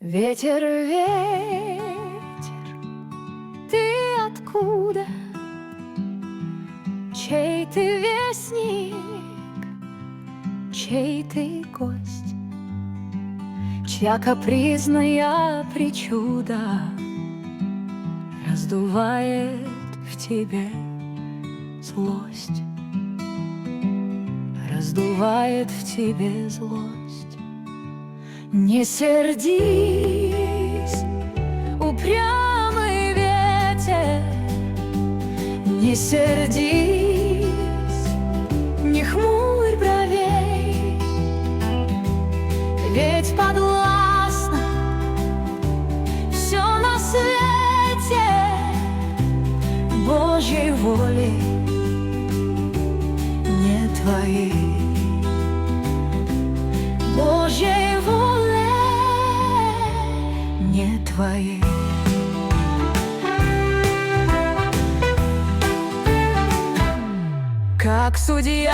Ветер, ветер, ты откуда? Чей ты вестник, чей ты гость? Чья капризная причуда раздувает в тебе злость, раздувает в тебе злость. Не сердись, упрямый ветер, не сердись, не хмурь бровей, ведь подвластно все на свете Божьей воли, не твоей. Божьей воле, не твоей. Как судья